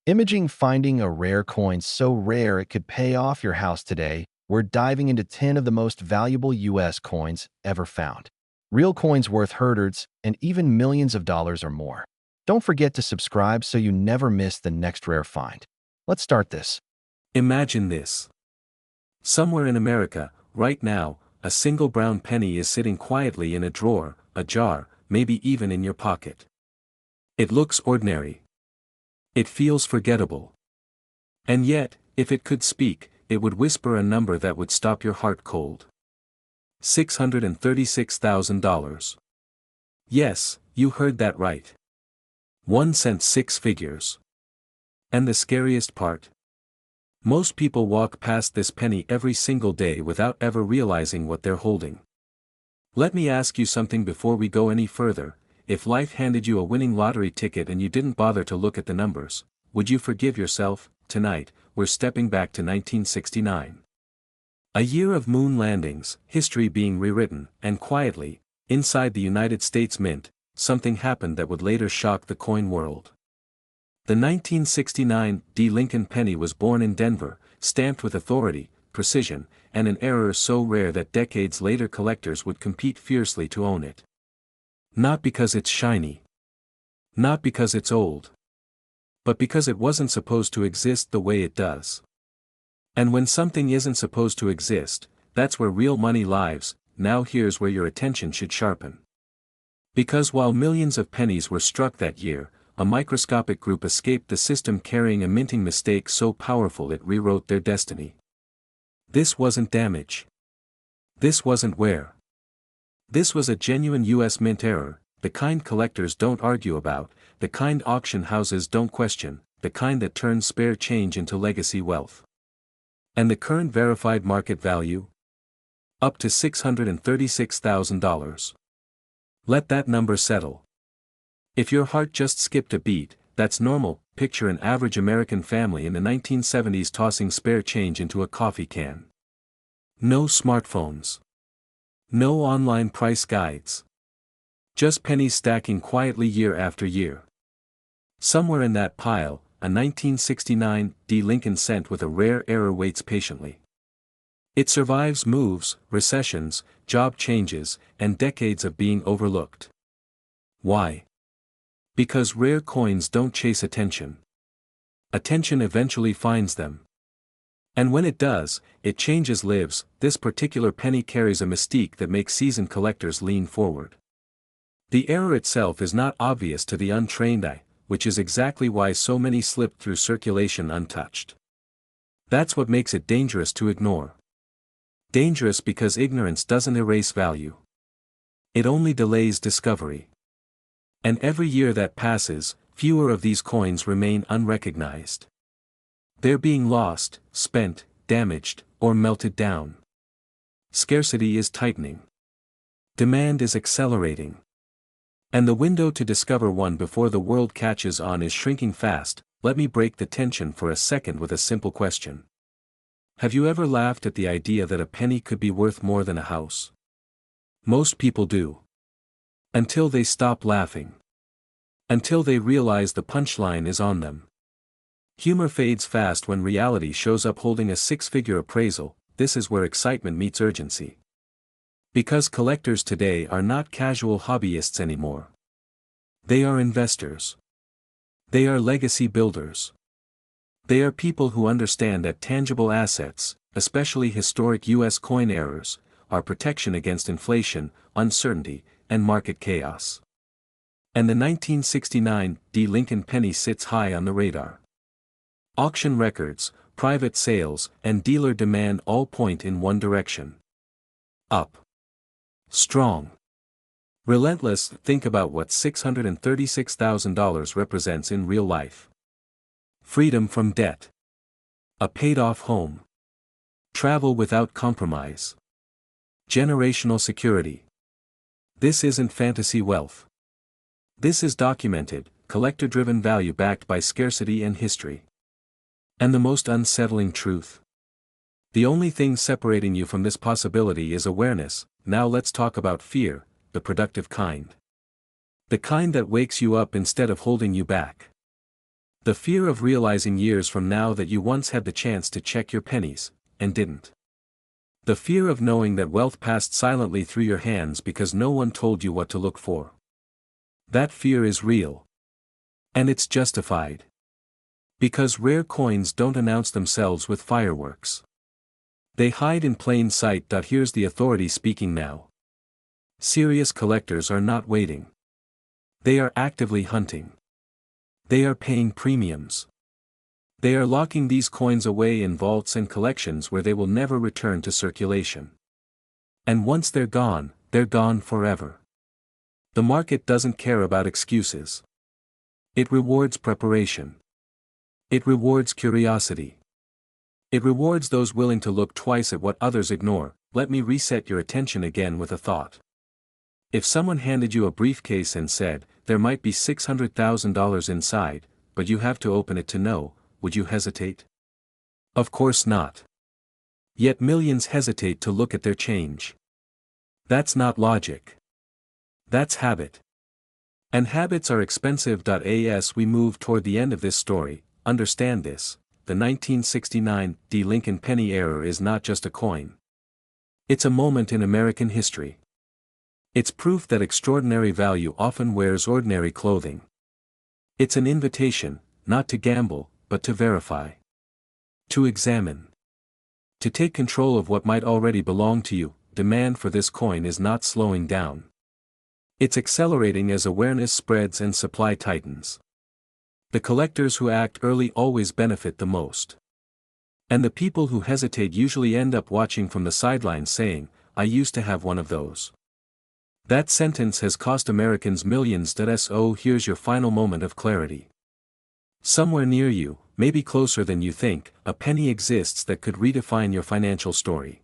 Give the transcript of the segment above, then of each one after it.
Imaging finding a rare coin so rare it could pay off your house today, we're diving into 10 of the most valuable US coins ever found. Real coins worth hundreds and even millions of dollars or more. Don't forget to subscribe so you never miss the next rare find. Let's start this. Imagine this. Somewhere in America, right now, a single brown penny is sitting quietly in a drawer, a jar, maybe even in your pocket. It looks ordinary. It feels forgettable. And yet, if it could speak, it would whisper a number that would stop your heart cold. $636,000. Yes, you heard that right. 1 cent, 6 figures. And the scariest part? Most people walk past this penny every single day without ever realizing what they're holding. Let me ask you something before we go any further. If life handed you a winning lottery ticket and you didn't bother to look at the numbers, would you forgive yourself? Tonight, we're stepping back to 1969. A year of moon landings, history being rewritten, and quietly, inside the United States Mint, something happened that would later shock the coin world. The 1969 D. Lincoln penny was born in Denver, stamped with authority, precision, and an error so rare that decades later collectors would compete fiercely to own it. Not because it's shiny. Not because it's old. But because it wasn't supposed to exist the way it does. And when something isn't supposed to exist, that's where real money lives. Now here's where your attention should sharpen. Because while millions of pennies were struck that year, a microscopic group escaped the system carrying a minting mistake so powerful it rewrote their destiny. This wasn't damage. This wasn't wear. This was a genuine US Mint error, the kind collectors don't argue about, the kind auction houses don't question, the kind that turns spare change into legacy wealth. And the current verified market value? Up to $636,000. Let that number settle. If your heart just skipped a beat, that's normal. Picture an average American family in the 1970s tossing spare change into a coffee can. No smartphones. No online price guides. Just pennies stacking quietly year after year. Somewhere in that pile, a 1969 D. Lincoln cent with a rare error waits patiently. It survives moves, recessions, job changes, and decades of being overlooked. Why? Because rare coins don't chase attention. Attention eventually finds them. And when it does, it changes lives. This particular penny carries a mystique that makes seasoned collectors lean forward. The error itself is not obvious to the untrained eye, which is exactly why so many slip through circulation untouched. That's what makes it dangerous to ignore. Dangerous because ignorance doesn't erase value. It only delays discovery. And every year that passes, fewer of these coins remain unrecognized. They're being lost, spent, damaged, or melted down. Scarcity is tightening. Demand is accelerating. And the window to discover one before the world catches on is shrinking fast. Let me break the tension for a second with a simple question. Have you ever laughed at the idea that a penny could be worth more than a house? Most people do. Until they stop laughing. Until they realize the punchline is on them. Humor fades fast when reality shows up holding a 6-figure appraisal. This is where excitement meets urgency. Because collectors today are not casual hobbyists anymore. They are investors. They are legacy builders. They are people who understand that tangible assets, especially historic US coin errors, are protection against inflation, uncertainty, and market chaos. And the 1969 D. Lincoln penny sits high on the radar. Auction records, private sales, and dealer demand all point in one direction. Up. Strong. Relentless. Think about what $636,000 represents in real life. Freedom from debt. A paid-off home. Travel without compromise. Generational security. This isn't fantasy wealth. This is documented, collector-driven value backed by scarcity and history. And the most unsettling truth. The only thing separating you from this possibility is awareness. Now let's talk about fear, the productive kind. The kind that wakes you up instead of holding you back. The fear of realizing years from now that you once had the chance to check your pennies, and didn't. The fear of knowing that wealth passed silently through your hands because no one told you what to look for. That fear is real. And it's justified. Because rare coins don't announce themselves with fireworks. They hide in plain sight. Here's the authority speaking now. Serious collectors are not waiting. They are actively hunting. They are paying premiums. They are locking these coins away in vaults and collections where they will never return to circulation. And once they're gone forever. The market doesn't care about excuses. It rewards preparation. It rewards curiosity. It rewards those willing to look twice at what others ignore. Let me reset your attention again with a thought. If someone handed you a briefcase and said, there might be $600,000 inside, but you have to open it to know, would you hesitate? Of course not. Yet millions hesitate to look at their change. That's not logic. That's habit. And habits are expensive. As we move toward the end of this story, understand this, the 1969 Lincoln penny error is not just a coin. It's a moment in American history. It's proof that extraordinary value often wears ordinary clothing. It's an invitation, not to gamble, but to verify. To examine. To take control of what might already belong to you. Demand for this coin is not slowing down. It's accelerating as awareness spreads and supply tightens. The collectors who act early always benefit the most. And the people who hesitate usually end up watching from the sidelines saying, I used to have one of those. That sentence has cost Americans millions. So here's your final moment of clarity. Somewhere near you, maybe closer than you think, a penny exists that could redefine your financial story.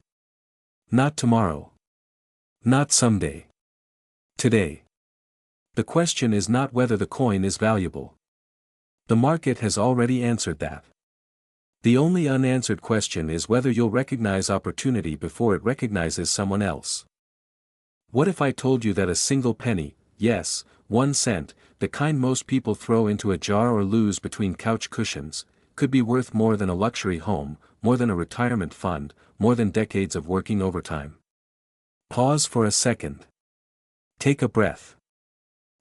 Not tomorrow. Not someday. Today. The question is not whether the coin is valuable. The market has already answered that. The only unanswered question is whether you'll recognize opportunity before it recognizes someone else. What if I told you that a single penny, yes, 1 cent, the kind most people throw into a jar or lose between couch cushions, could be worth more than a luxury home, more than a retirement fund, more than decades of working overtime? Pause for a second. Take a breath.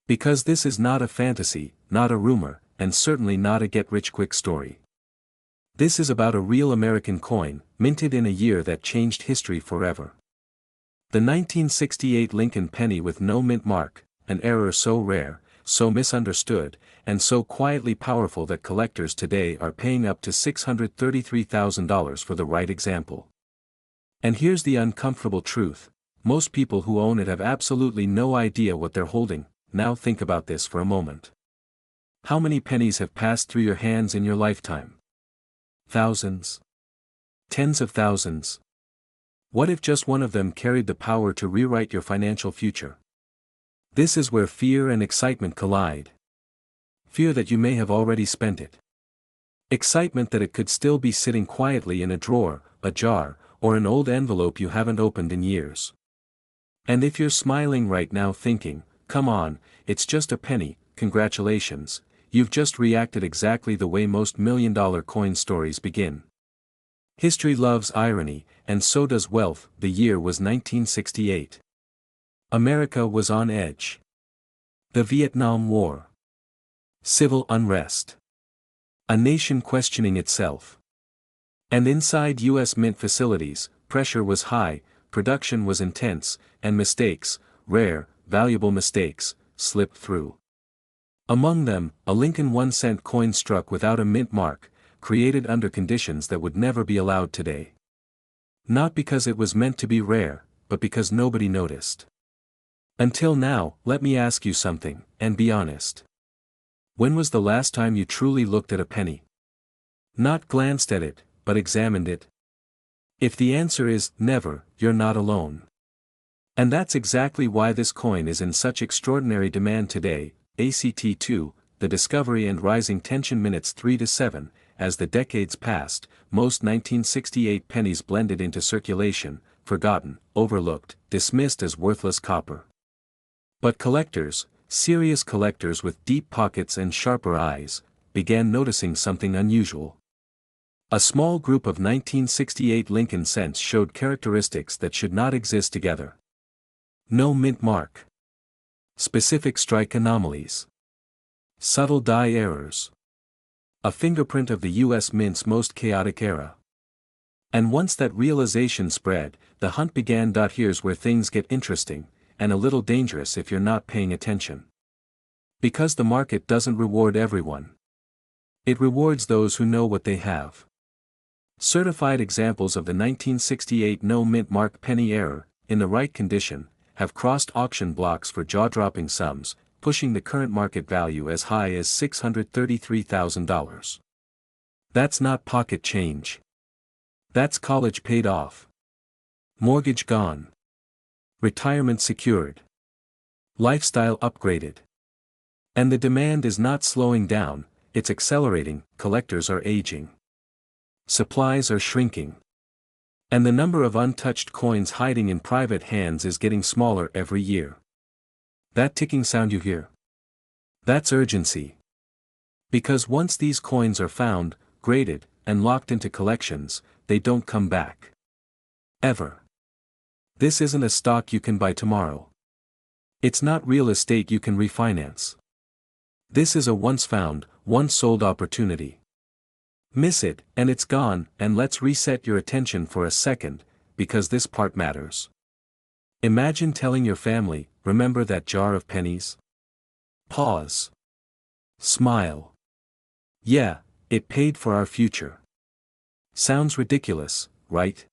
Because this is not a fantasy, not a rumor, and certainly not a get-rich-quick story. This is about a real American coin, minted in a year that changed history forever. The 1968 Lincoln penny with no mint mark, an error so rare, so misunderstood, and so quietly powerful that collectors today are paying up to $633,000 for the right example. And here's the uncomfortable truth, most people who own it have absolutely no idea what they're holding. Now think about this for a moment. How many pennies have passed through your hands in your lifetime? Thousands? Tens of thousands? What if just one of them carried the power to rewrite your financial future? This is where fear and excitement collide. Fear that you may have already spent it. Excitement that it could still be sitting quietly in a drawer, a jar, or an old envelope you haven't opened in years. And if you're smiling right now thinking, come on, it's just a penny, congratulations, you've just reacted exactly the way most million-dollar coin stories begin. History loves irony, and so does wealth. The year was 1968. America was on edge. The Vietnam War. Civil unrest. A nation questioning itself. And inside U.S. Mint facilities, pressure was high, production was intense, and mistakes, rare, valuable mistakes, slipped through. Among them, a Lincoln 1-cent coin struck without a mint mark, created under conditions that would never be allowed today. Not because it was meant to be rare, but because nobody noticed. Until now, let me ask you something, and be honest. When was the last time you truly looked at a penny? Not glanced at it, but examined it? If the answer is never, you're not alone. And that's exactly why this coin is in such extraordinary demand today. ACT 2, the discovery and rising tension minutes 3 to 7, as the decades passed, most 1968 pennies blended into circulation, forgotten, overlooked, dismissed as worthless copper. But collectors, serious collectors with deep pockets and sharper eyes, began noticing something unusual. A small group of 1968 Lincoln cents showed characteristics that should not exist together. No mint mark. Specific strike anomalies. Subtle die errors. A fingerprint of the U.S. Mint's most chaotic era. And once that realization spread, the hunt began. Here's where things get interesting, and a little dangerous if you're not paying attention. Because the market doesn't reward everyone. It rewards those who know what they have. Certified examples of the 1968 no mint mark penny error, in the right condition, have crossed auction blocks for jaw-dropping sums, pushing the current market value as high as $633,000. That's not pocket change. That's college paid off. Mortgage gone. Retirement secured. Lifestyle upgraded. And the demand is not slowing down, it's accelerating. Collectors are aging. Supplies are shrinking. And the number of untouched coins hiding in private hands is getting smaller every year. That ticking sound you hear? That's urgency. Because once these coins are found, graded, and locked into collections, they don't come back. Ever. This isn't a stock you can buy tomorrow. It's not real estate you can refinance. This is a once found, once sold opportunity. Miss it, and it's gone. And let's reset your attention for a second, because this part matters. Imagine telling your family, remember that jar of pennies? Pause. Smile. Yeah, it paid for our future. Sounds ridiculous, right?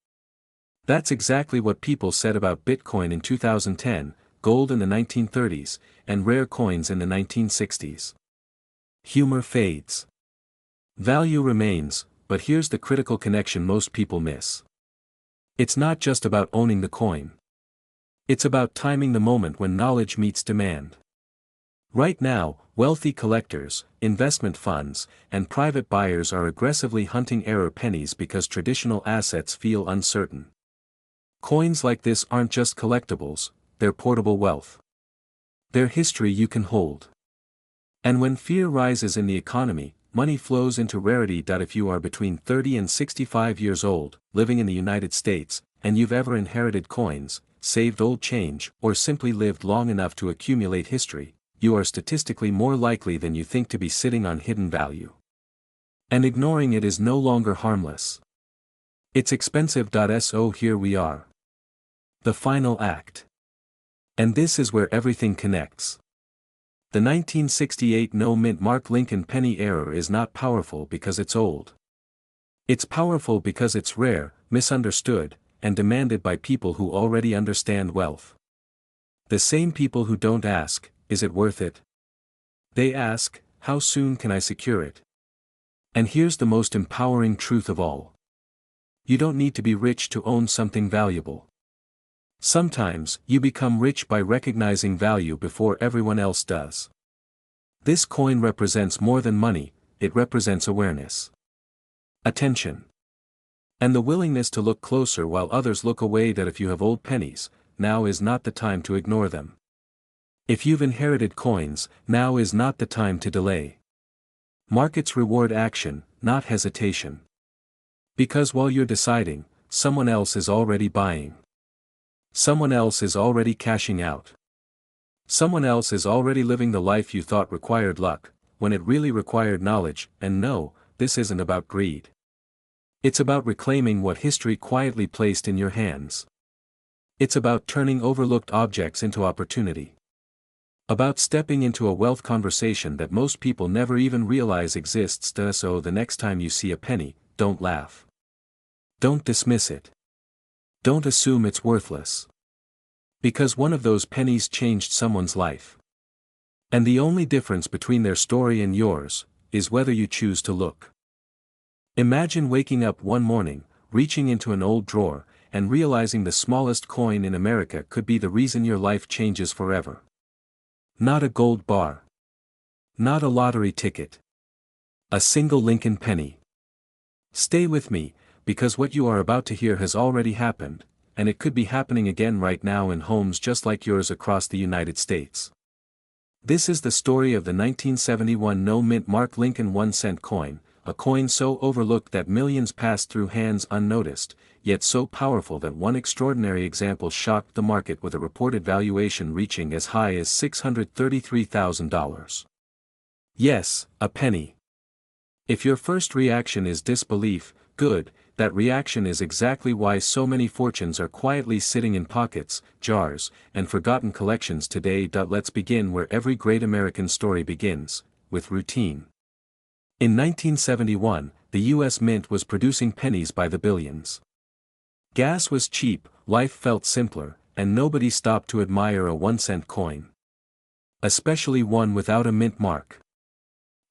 That's exactly what people said about Bitcoin in 2010, gold in the 1930s, and rare coins in the 1960s. Humor fades. Value remains, but here's the critical connection most people miss. It's not just about owning the coin. It's about timing the moment when knowledge meets demand. Right now, wealthy collectors, investment funds, and private buyers are aggressively hunting error pennies because traditional assets feel uncertain. Coins like this aren't just collectibles, they're portable wealth. They're history you can hold. And when fear rises in the economy, money flows into rarity. If you are between 30 and 65 years old, living in the United States, and you've ever inherited coins, saved old change, or simply lived long enough to accumulate history, you are statistically more likely than you think to be sitting on hidden value. And ignoring it is no longer harmless. It's expensive. So here we are. The final act. And this is where everything connects. The 1968 no mint mark Lincoln penny error is not powerful because it's old. It's powerful because it's rare, misunderstood, and demanded by people who already understand wealth. The same people who don't ask, is it worth it? They ask, how soon can I secure it? And here's the most empowering truth of all. You don't need to be rich to own something valuable. Sometimes, you become rich by recognizing value before everyone else does. This coin represents more than money, it represents awareness. Attention. And the willingness to look closer while others look away. If you have old pennies, now is not the time to ignore them. If you've inherited coins, now is not the time to delay. Markets reward action, not hesitation. Because while you're deciding, someone else is already buying. Someone else is already cashing out. Someone else is already living the life you thought required luck, when it really required knowledge. And no, this isn't about greed. It's about reclaiming what history quietly placed in your hands. It's about turning overlooked objects into opportunity. About stepping into a wealth conversation that most people never even realize exists. So the next time you see a penny, don't laugh. Don't dismiss it. Don't assume it's worthless. Because one of those pennies changed someone's life. And the only difference between their story and yours, is whether you choose to look. Imagine waking up one morning, reaching into an old drawer, and realizing the smallest coin in America could be the reason your life changes forever. Not a gold bar. Not a lottery ticket. A single Lincoln penny. Stay with me, because what you are about to hear has already happened, and it could be happening again right now in homes just like yours across the United States. This is the story of the 1971 no-mint Mark Lincoln 1-cent coin, a coin so overlooked that millions passed through hands unnoticed, yet so powerful that one extraordinary example shocked the market with a reported valuation reaching as high as $633,000. Yes, a penny. If your first reaction is disbelief, good, that reaction is exactly why so many fortunes are quietly sitting in pockets, jars, and forgotten collections today. Let's begin where every great American story begins, with routine. In 1971, the U.S. Mint was producing pennies by the billions. Gas was cheap, life felt simpler, and nobody stopped to admire a 1-cent coin. Especially one without a mint mark.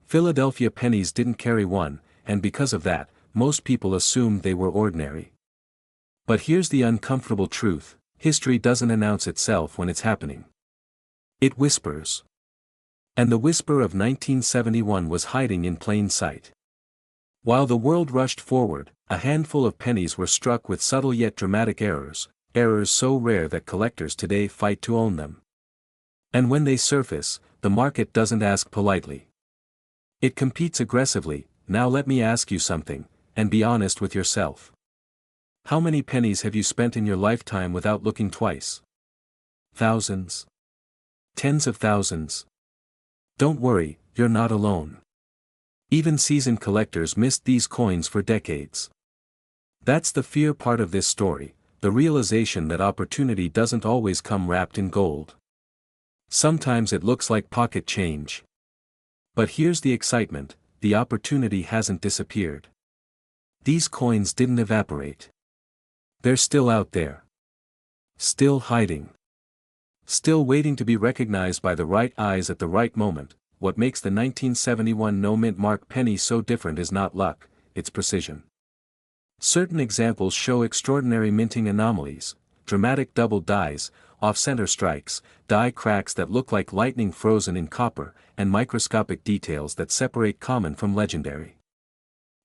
Philadelphia pennies didn't carry one, and because of that, most people assumed they were ordinary. But here's the uncomfortable truth: history doesn't announce itself when it's happening. It whispers. And the whisper of 1971 was hiding in plain sight. While the world rushed forward, a handful of pennies were struck with subtle yet dramatic errors, errors so rare that collectors today fight to own them. And when they surface, the market doesn't ask politely. It competes aggressively. Now let me ask you something, and be honest with yourself. How many pennies have you spent in your lifetime without looking twice? Thousands? Tens of thousands? Don't worry, you're not alone. Even seasoned collectors missed these coins for decades. That's the fear part of this story, the realization that opportunity doesn't always come wrapped in gold. Sometimes it looks like pocket change. But here's the excitement: the opportunity hasn't disappeared. These coins didn't evaporate. They're still out there. Still hiding. Still waiting to be recognized by the right eyes at the right moment. What makes the 1971 no-mint Mark penny so different is not luck, it's precision. Certain examples show extraordinary minting anomalies: dramatic double dies, off-center strikes, die cracks that look like lightning frozen in copper, and microscopic details that separate common from legendary.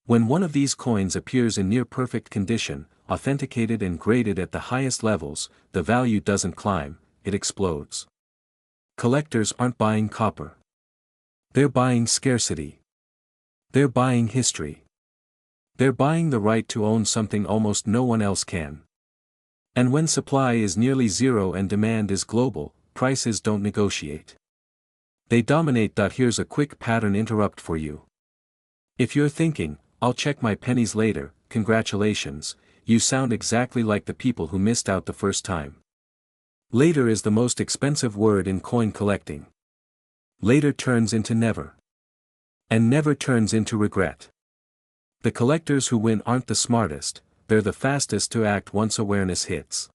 When one of these coins appears in near-perfect condition, authenticated and graded at the highest levels, the value doesn't climb, it explodes. Collectors aren't buying copper. They're buying scarcity. They're buying history. They're buying the right to own something almost no one else can. And when supply is nearly zero and demand is global, prices don't negotiate. They dominate. Here's a quick pattern interrupt for you. If you're thinking, "I'll check my pennies later," congratulations, you sound exactly like the people who missed out the first time. Later is the most expensive word in coin collecting. Later turns into never. And never turns into regret. The collectors who win aren't the smartest, they're the fastest to act once awareness hits.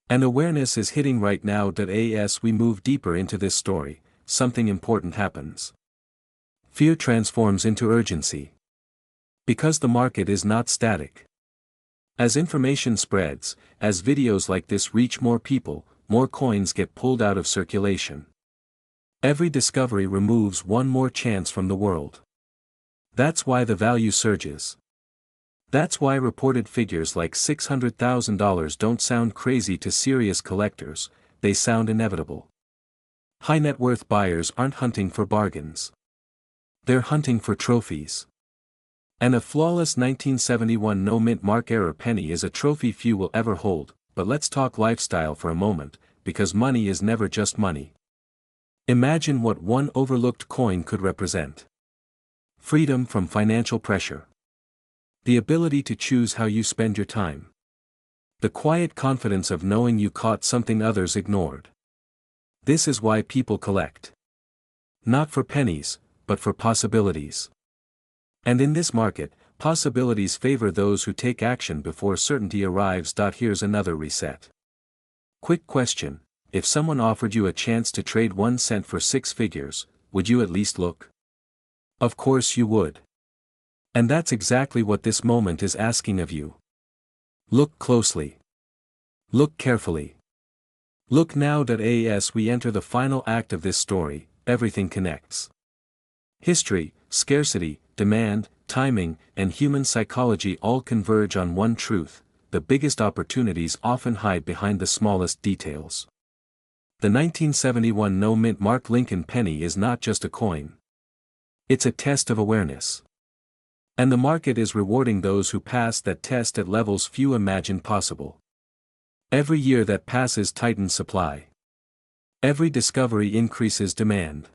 And awareness is hitting right now. As we move deeper into this story, something important happens. Fear transforms into urgency. Because the market is not static. As information spreads, as videos like this reach more people, more coins get pulled out of circulation. Every discovery removes one more chance from the world. That's why the value surges. That's why reported figures like $600,000 don't sound crazy to serious collectors, they sound inevitable. High net worth buyers aren't hunting for bargains. They're hunting for trophies. And a flawless 1971 no-mint Mark error penny is a trophy few will ever hold. But let's talk lifestyle for a moment, because money is never just money. Imagine what one overlooked coin could represent. Freedom from financial pressure. The ability to choose how you spend your time. The quiet confidence of knowing you caught something others ignored. This is why people collect. Not for pennies, but for possibilities. And in this market, possibilities favor those who take action before certainty arrives. Here's another reset. Quick question: if someone offered you a chance to trade 1 cent for 6 figures, would you at least look? Of course you would. And that's exactly what this moment is asking of you. Look closely. Look carefully. Look now. As we enter the final act of this story, everything connects. History, scarcity, demand, timing, and human psychology all converge on one truth: the biggest opportunities often hide behind the smallest details. The 1971 no-mint mark Lincoln penny is not just a coin. It's a test of awareness. And the market is rewarding those who pass that test at levels few imagined possible. Every year that passes tightens supply. Every discovery increases demand.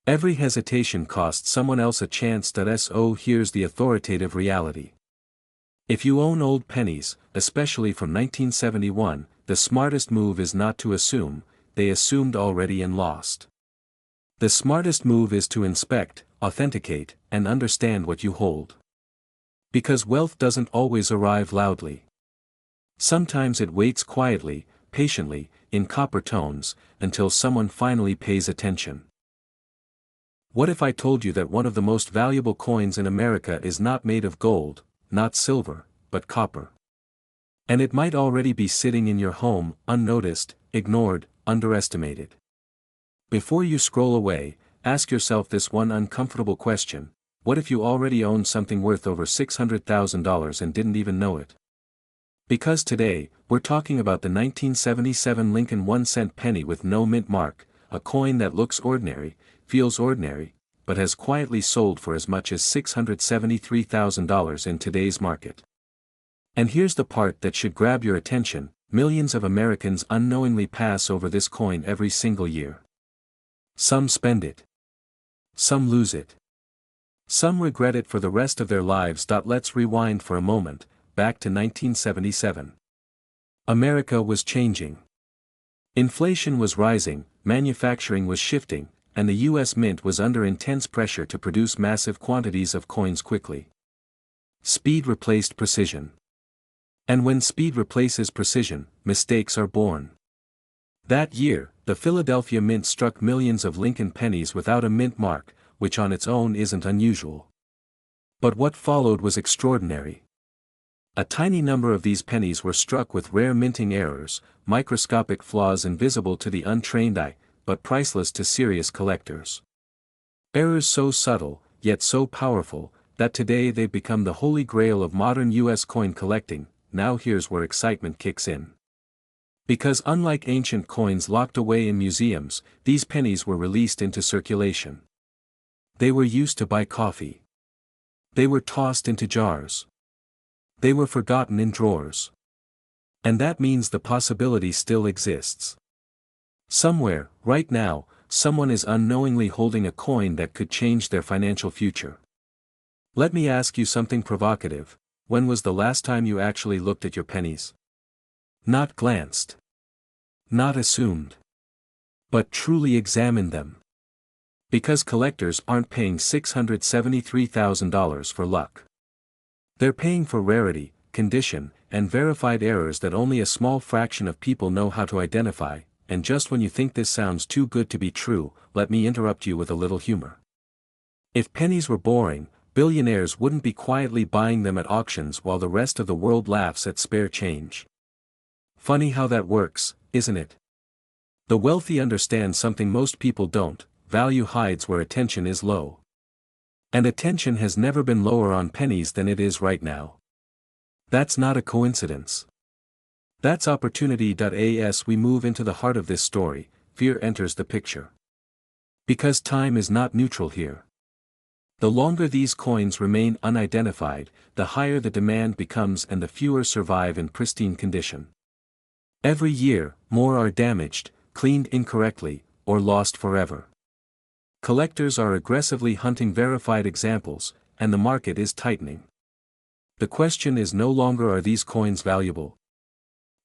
Every hesitation costs someone else a chance. So here's the authoritative reality. If you own old pennies, especially from 1971, the smartest move is not to assume, they assumed already and lost. The smartest move is to inspect, authenticate, and understand what you hold. Because wealth doesn't always arrive loudly. Sometimes it waits quietly, patiently, in copper tones, until someone finally pays attention. What if I told you that one of the most valuable coins in America is not made of gold, not silver, but copper? And it might already be sitting in your home, unnoticed, ignored, underestimated. Before you scroll away, ask yourself this one uncomfortable question: what if you already own something worth over $600,000 and didn't even know it? Because today, we're talking about the 1977 Lincoln 1-cent penny with no mint mark, a coin that looks ordinary, feels ordinary, but has quietly sold for as much as $673,000 in today's market. And here's the part that should grab your attention: millions of Americans unknowingly pass over this coin every single year. Some spend it. Some lose it. Some regret it for the rest of their lives. Let's rewind for a moment, back to 1977. America was changing. Inflation was rising, manufacturing was shifting, and the U.S. Mint was under intense pressure to produce massive quantities of coins quickly. Speed replaced precision. And when speed replaces precision, mistakes are born. That year, the Philadelphia Mint struck millions of Lincoln pennies without a mint mark, which on its own isn't unusual. But what followed was extraordinary. A tiny number of these pennies were struck with rare minting errors, microscopic flaws invisible to the untrained eye, but priceless to serious collectors. Errors so subtle, yet so powerful, that today they've become the holy grail of modern U.S. coin collecting. Now here's where excitement kicks in. Because unlike ancient coins locked away in museums, these pennies were released into circulation. They were used to buy coffee. They were tossed into jars. They were forgotten in drawers. And that means the possibility still exists. Somewhere, right now, someone is unknowingly holding a coin that could change their financial future. Let me ask you something provocative: when was the last time you actually looked at your pennies? Not glanced. Not assumed. But truly examined them. Because collectors aren't paying $673,000 for luck. They're paying for rarity, condition, and verified errors that only a small fraction of people know how to identify. And just when you think this sounds too good to be true, let me interrupt you with a little humor. If pennies were boring, billionaires wouldn't be quietly buying them at auctions while the rest of the world laughs at spare change. Funny how that works, isn't it? The wealthy understand something most people don't: value hides where attention is low. And attention has never been lower on pennies than it is right now. That's not a coincidence. That's opportunity. As we move into the heart of this story, fear enters the picture. Because time is not neutral here. The longer these coins remain unidentified, the higher the demand becomes and the fewer survive in pristine condition. Every year, more are damaged, cleaned incorrectly, or lost forever. Collectors are aggressively hunting verified examples, and the market is tightening. The question is no longer, are these coins valuable?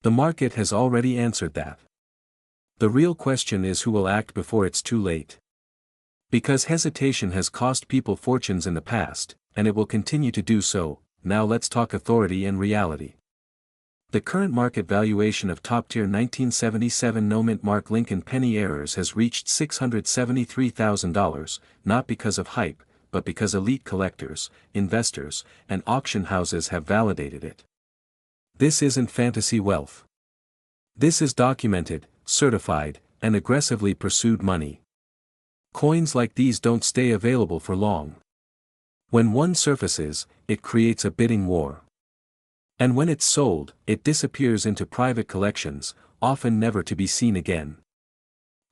The market has already answered that. The real question is, who will act before it's too late? Because hesitation has cost people fortunes in the past, and it will continue to do so. Now let's talk authority and reality. The current market valuation of top-tier 1977 no-mint mark Lincoln penny errors has reached $673,000, not because of hype, but because elite collectors, investors, and auction houses have validated it. This isn't fantasy wealth. This is documented, certified, and aggressively pursued money. Coins like these don't stay available for long. When one surfaces, it creates a bidding war. And when it's sold, it disappears into private collections, often never to be seen again.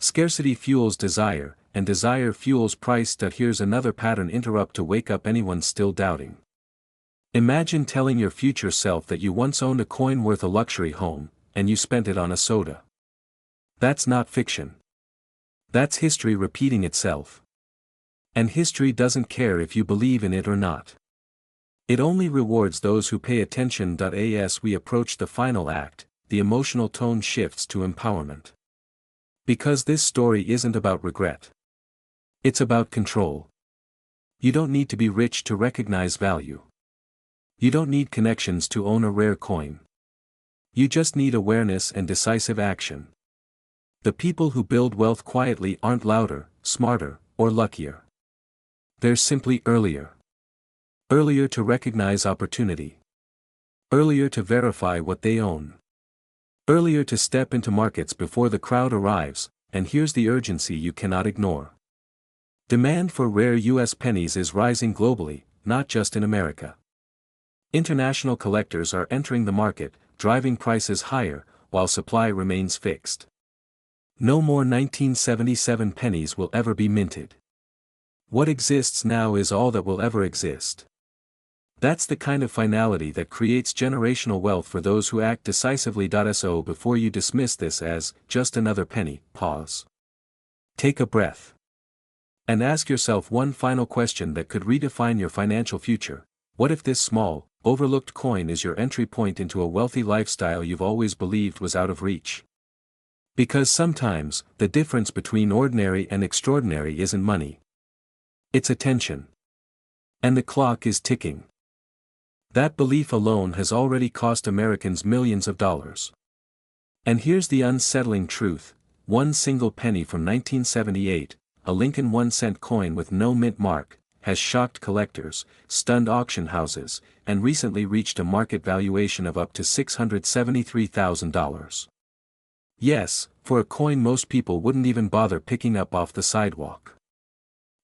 Scarcity fuels desire, and desire fuels price. Here's another pattern interrupt to wake up anyone still doubting. Imagine telling your future self that you once owned a coin worth a luxury home, and you spent it on a soda. That's not fiction. That's history repeating itself. And history doesn't care if you believe in it or not. It only rewards those who pay attention. As we approach the final act, the emotional tone shifts to empowerment. Because this story isn't about regret. It's about control. You don't need to be rich to recognize value. You don't need connections to own a rare coin. You just need awareness and decisive action. The people who build wealth quietly aren't louder, smarter, or luckier. They're simply earlier. Earlier to recognize opportunity. Earlier to verify what they own. Earlier to step into markets before the crowd arrives, and here's the urgency you cannot ignore. Demand for rare U.S. pennies is rising globally, not just in America. International collectors are entering the market, driving prices higher, while supply remains fixed. No more 1977 pennies will ever be minted. What exists now is all that will ever exist. That's the kind of finality that creates generational wealth for those who act decisively. So before you dismiss this as just another penny, pause. Take a breath. And ask yourself one final question that could redefine your financial future. What if this small, overlooked coin is your entry point into a wealthy lifestyle you've always believed was out of reach? Because sometimes, the difference between ordinary and extraordinary isn't money. It's attention. And the clock is ticking. That belief alone has already cost Americans millions of dollars. And here's the unsettling truth: one single penny from 1978, a Lincoln 1-cent coin with no mint mark, has shocked collectors, stunned auction houses, and recently reached a market valuation of up to $673,000. Yes, for a coin most people wouldn't even bother picking up off the sidewalk.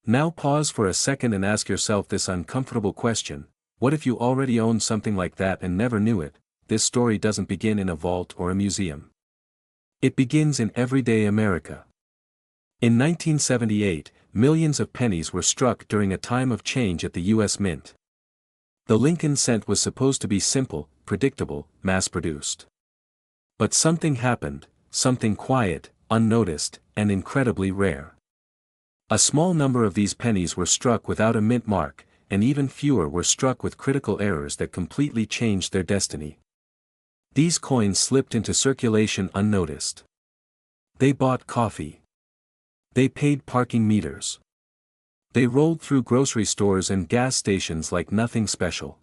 Now pause for a second and ask yourself this uncomfortable question: what if you already owned something like that and never knew it? This story doesn't begin in a vault or a museum. It begins in everyday America. In 1978, millions of pennies were struck during a time of change at the U.S. Mint. The Lincoln cent was supposed to be simple, predictable, mass-produced. But something happened, something quiet, unnoticed, and incredibly rare. A small number of these pennies were struck without a mint mark, and even fewer were struck with critical errors that completely changed their destiny. These coins slipped into circulation unnoticed. They bought coffee. They paid parking meters. They rolled through grocery stores and gas stations like nothing special.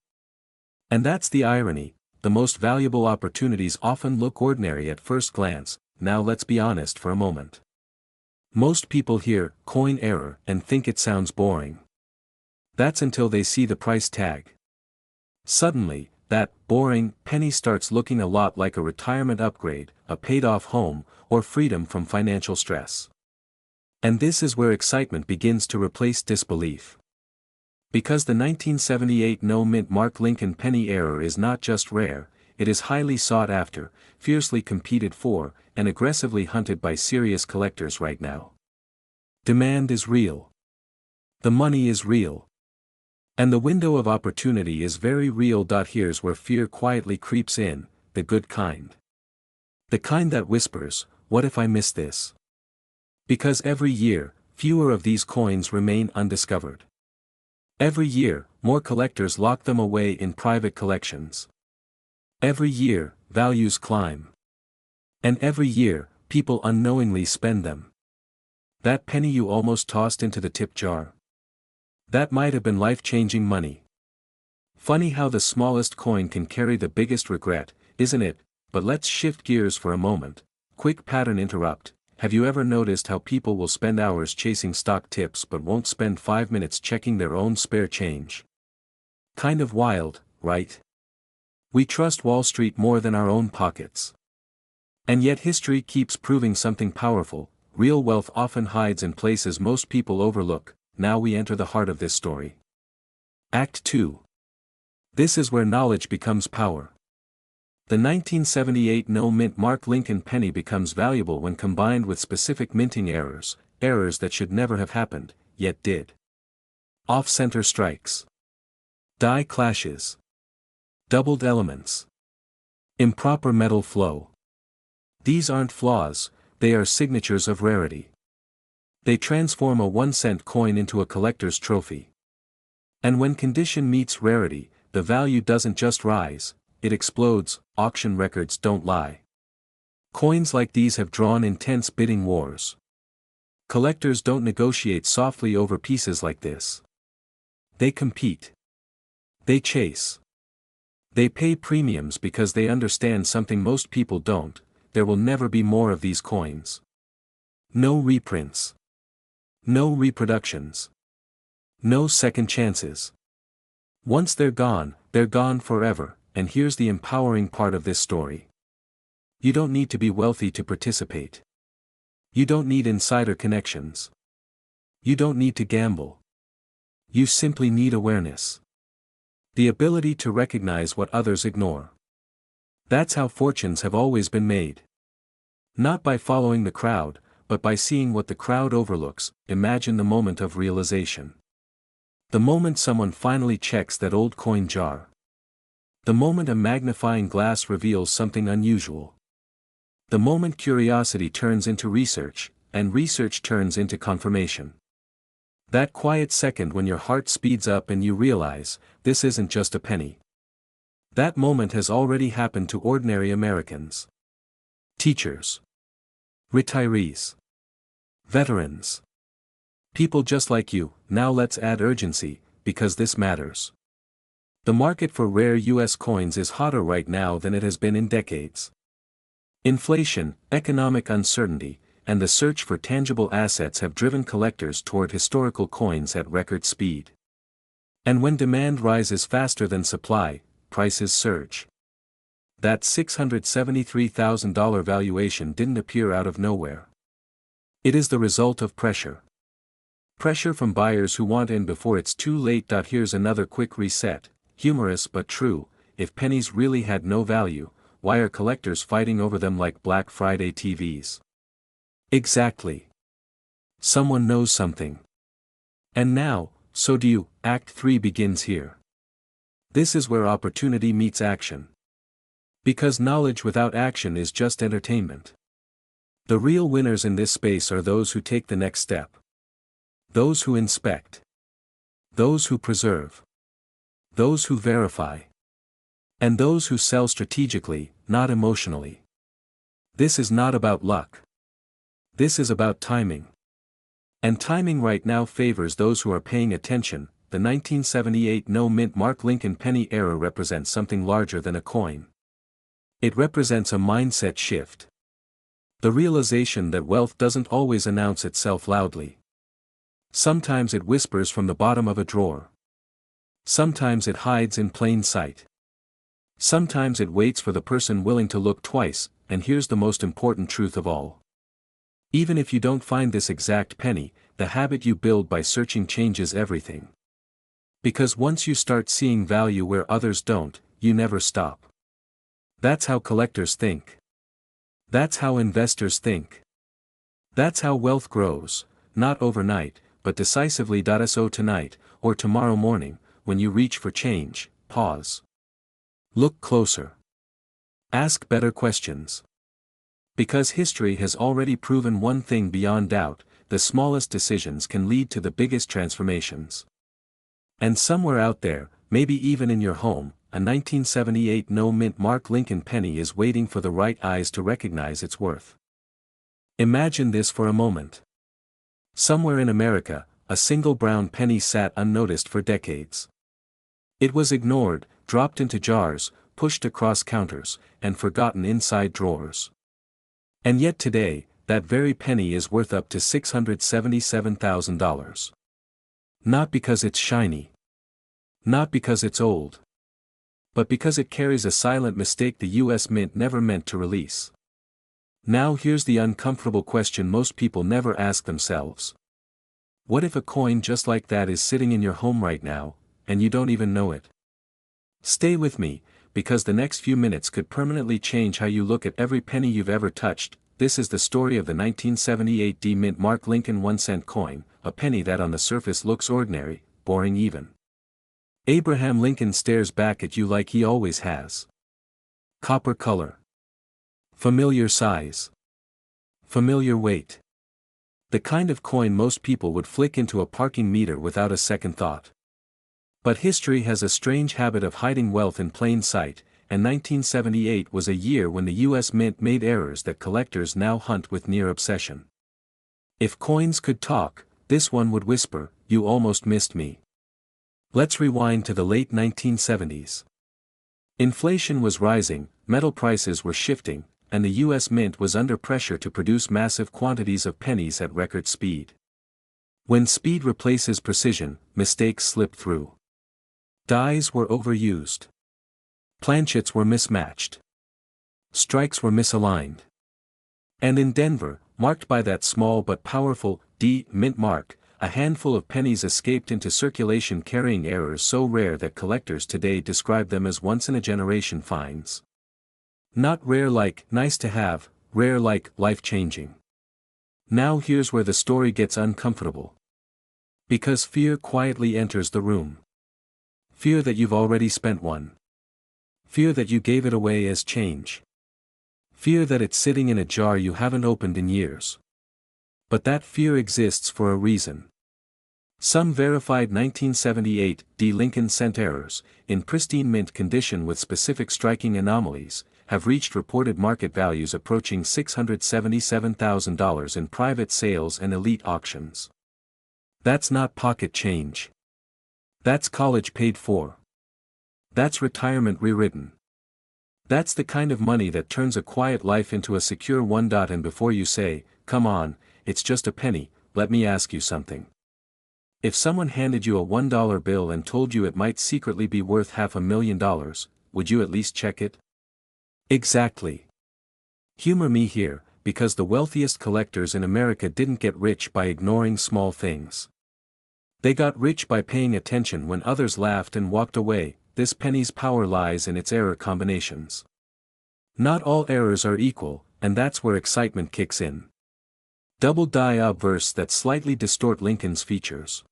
And that's the irony: the most valuable opportunities often look ordinary at first glance. Now let's be honest for a moment. Most people hear "coin error" and think it sounds boring. That's until they see the price tag. Suddenly, that boring penny starts looking a lot like a retirement upgrade, a paid-off home, or freedom from financial stress. And this is where excitement begins to replace disbelief. Because the 1978 no-mint mark Lincoln penny error is not just rare, it is highly sought after, fiercely competed for, and aggressively hunted by serious collectors right now. Demand is real. The money is real. And the window of opportunity is very real. Here's where fear quietly creeps in, the good kind. The kind that whispers, "What if I miss this?" Because every year, fewer of these coins remain undiscovered. Every year, more collectors lock them away in private collections. Every year, values climb. And every year, people unknowingly spend them. That penny you almost tossed into the tip jar. That might have been life-changing money. Funny how the smallest coin can carry the biggest regret, isn't it? But let's shift gears for a moment. Quick pattern interrupt. Have you ever noticed how people will spend hours chasing stock tips but won't spend 5 minutes checking their own spare change? Kind of wild, right? We trust Wall Street more than our own pockets. And yet history keeps proving something powerful: real wealth often hides in places most people overlook. Now we enter the heart of this story. Act 2. This is where knowledge becomes power. The 1978 no-mint Mark Lincoln penny becomes valuable when combined with specific minting errors, errors that should never have happened, yet did. Off-center strikes. Die clashes. Doubled elements. Improper metal flow. These aren't flaws, they are signatures of rarity. They transform a 1-cent coin into a collector's trophy. And when condition meets rarity, the value doesn't just rise, it explodes. Auction records don't lie. Coins like these have drawn intense bidding wars. Collectors don't negotiate softly over pieces like this. They compete. They chase. They pay premiums because they understand something most people don't: there will never be more of these coins. No reprints. No reproductions. No second chances. Once they're gone forever, and here's the empowering part of this story. You don't need to be wealthy to participate. You don't need insider connections. You don't need to gamble. You simply need awareness. The ability to recognize what others ignore. That's how fortunes have always been made. Not by following the crowd, but by seeing what the crowd overlooks. Imagine the moment of realization. The moment someone finally checks that old coin jar. The moment a magnifying glass reveals something unusual. The moment curiosity turns into research, and research turns into confirmation. That quiet second when your heart speeds up and you realize, this isn't just a penny. That moment has already happened to ordinary Americans. Teachers. Retirees. Veterans. People just like you. Now let's add urgency, because this matters. The market for rare US coins is hotter right now than it has been in decades. Inflation, economic uncertainty, and the search for tangible assets have driven collectors toward historical coins at record speed. And when demand rises faster than supply, prices surge. That $673,000 valuation didn't appear out of nowhere. It is the result of pressure. Pressure from buyers who want in before it's too late. Here's another quick reset, humorous but true: if pennies really had no value, why are collectors fighting over them like Black Friday TVs? Exactly. Someone knows something. And now, so do you. Act 3 begins here. This is where opportunity meets action. Because knowledge without action is just entertainment. The real winners in this space are those who take the next step. Those who inspect. Those who preserve. Those who verify. And those who sell strategically, not emotionally. This is not about luck. This is about timing. And timing right now favors those who are paying attention. The 1978 no-mint Mark Lincoln penny era represents something larger than a coin. It represents a mindset shift. The realization that wealth doesn't always announce itself loudly. Sometimes it whispers from the bottom of a drawer. Sometimes it hides in plain sight. Sometimes it waits for the person willing to look twice. And here's the most important truth of all. Even if you don't find this exact penny, the habit you build by searching changes everything. Because once you start seeing value where others don't, you never stop. That's how collectors think. That's how investors think. That's how wealth grows, not overnight, but decisively. So tonight, or tomorrow morning, when you reach for change, pause. Look closer. Ask better questions. Because history has already proven one thing beyond doubt: the smallest decisions can lead to the biggest transformations. And somewhere out there, maybe even in your home, a 1978 no-mint Mark Lincoln penny is waiting for the right eyes to recognize its worth. Imagine this for a moment. Somewhere in America, a single brown penny sat unnoticed for decades. It was ignored, dropped into jars, pushed across counters, and forgotten inside drawers. And yet today, that very penny is worth up to $677,000. Not because it's shiny. Not because it's old. But because it carries a silent mistake the US Mint never meant to release. Now here's the uncomfortable question most people never ask themselves. What if a coin just like that is sitting in your home right now, and you don't even know it? Stay with me, because the next few minutes could permanently change how you look at every penny you've ever touched. This is the story of the 1978 D Mint Mark Lincoln 1-cent coin, a penny that on the surface looks ordinary, boring even. Abraham Lincoln stares back at you like he always has. Copper color. Familiar size. Familiar weight. The kind of coin most people would flick into a parking meter without a second thought. But history has a strange habit of hiding wealth in plain sight, and 1978 was a year when the US Mint made errors that collectors now hunt with near obsession. If coins could talk, this one would whisper, "You almost missed me." Let's rewind to the late 1970s. Inflation was rising, metal prices were shifting, and the US Mint was under pressure to produce massive quantities of pennies at record speed. When speed replaces precision, mistakes slip through. Dies were overused. Planchets were mismatched. Strikes were misaligned. And in Denver, marked by that small but powerful D Mint mark, a handful of pennies escaped into circulation carrying errors so rare that collectors today describe them as once-in-a-generation finds. Not rare like nice to have, rare like life-changing. Now here's where the story gets uncomfortable. Because fear quietly enters the room. Fear that you've already spent one. Fear that you gave it away as change. Fear that it's sitting in a jar you haven't opened in years. But that fear exists for a reason. Some verified 1978 D Lincoln cent errors, in pristine mint condition with specific striking anomalies, have reached reported market values approaching $677,000 in private sales and elite auctions. That's not pocket change. That's college paid for. That's retirement rewritten. That's the kind of money that turns a quiet life into a secure one. And before you say, "Come on, it's just a penny, let me ask you something." If someone handed you a $1 bill and told you it might secretly be worth $500,000, would you at least check it? Exactly. Humor me here, because the wealthiest collectors in America didn't get rich by ignoring small things. They got rich by paying attention when others laughed and walked away. This penny's power lies in its error combinations. Not all errors are equal, and that's where excitement kicks in. Double die obverse that slightly distort Lincoln's features.